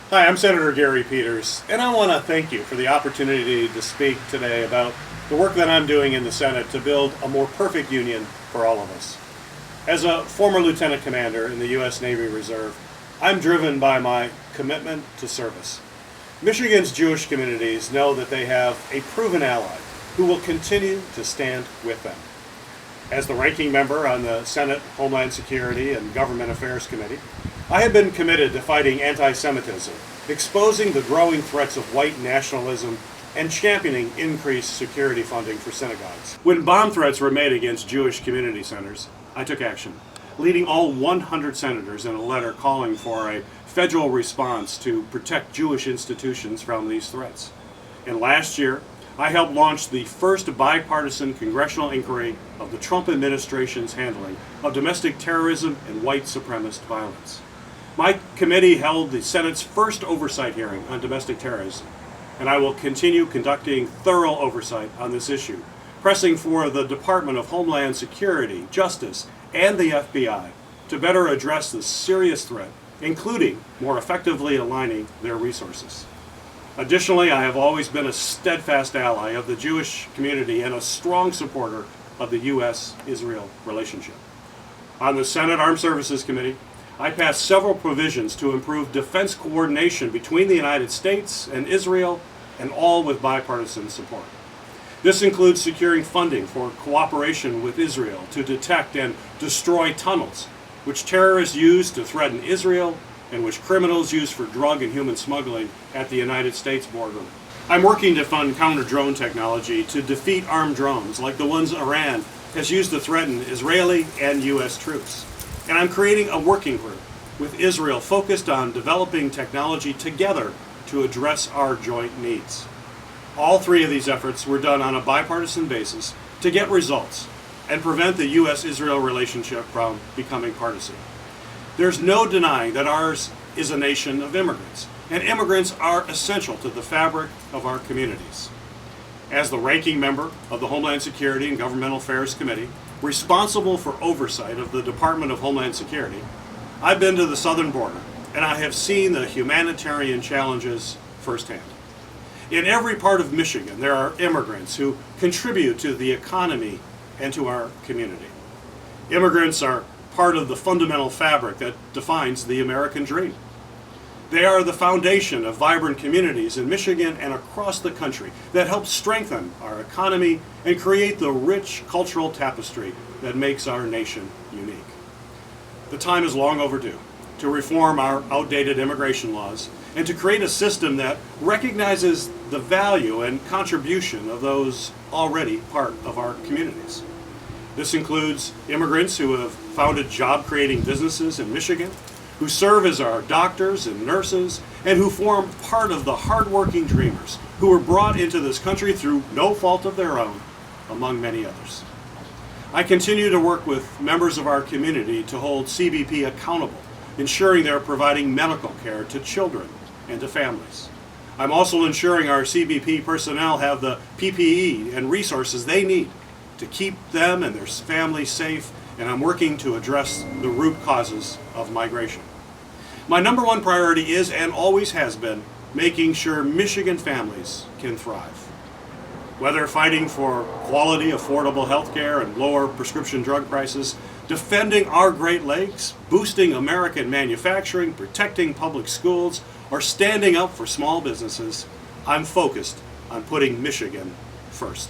Hi, I'm Senator Gary Peters, and I want to thank you for the opportunity to speak today about the work that I'm doing in the Senate to build a more perfect union for all of us. As a former lieutenant commander in the U.S. Navy Reserve, I'm driven by my commitment to service. Michigan's Jewish communities know that they have a proven ally who will continue to stand with them. As the ranking member on the Senate Homeland Security and Government Affairs Committee, I have been committed to fighting anti-Semitism, exposing the growing threats of white nationalism, and championing increased security funding for synagogues. When bomb threats were made against Jewish community centers, I took action, leading all 100 senators in a letter calling for a federal response to protect Jewish institutions from these threats. And last year, I helped launch the first bipartisan congressional inquiry of the Trump administration's handling of domestic terrorism and white supremacist violence. My committee held the Senate's first oversight hearing on domestic terrorism, and I will continue conducting thorough oversight on this issue, pressing for the Department of Homeland Security, Justice, and the FBI to better address this serious threat, including more effectively aligning their resources. Additionally, I have always been a steadfast ally of the Jewish community and a strong supporter of the U.S.-Israel relationship. On the Senate Armed Services Committee, I passed several provisions to improve defense coordination between the United States and Israel, and all with bipartisan support. This includes securing funding for cooperation with Israel to detect and destroy tunnels, which terrorists use to threaten Israel and which criminals use for drug and human smuggling at the United States border. I'm working to fund counter-drone technology to defeat armed drones like the ones Iran has used to threaten Israeli and U.S. troops. And I'm creating a working group with Israel focused on developing technology together to address our joint needs. All three of these efforts were done on a bipartisan basis to get results and prevent the U.S.-Israel relationship from becoming partisan. There's no denying that ours is a nation of immigrants, and immigrants are essential to the fabric of our communities. As the ranking member of the Homeland Security and Governmental Affairs Committee, responsible for oversight of the Department of Homeland Security, I've been to the southern border, and I have seen the humanitarian challenges firsthand. In every part of Michigan, there are immigrants who contribute to the economy and to our community. Immigrants are part of the fundamental fabric that defines the American dream. They are the foundation of vibrant communities in Michigan and across the country that help strengthen our economy and create the rich cultural tapestry that makes our nation unique. The time is long overdue to reform our outdated immigration laws and to create a system that recognizes the value and contribution of those already part of our communities. This includes immigrants who have founded job-creating businesses in Michigan, who serve as our doctors and nurses, and who form part of the hardworking dreamers who were brought into this country through no fault of their own, among many others. I continue to work with members of our community to hold CBP accountable, ensuring they're providing medical care to children and to families. I'm also ensuring our CBP personnel have the PPE and resources they need to keep them and their families safe, and I'm working to address the root causes of migration. My number one priority is, and always has been, making sure Michigan families can thrive. Whether fighting for quality, affordable health care and lower prescription drug prices, defending our Great Lakes, boosting American manufacturing, protecting public schools, or standing up for small businesses, I'm focused on putting Michigan first.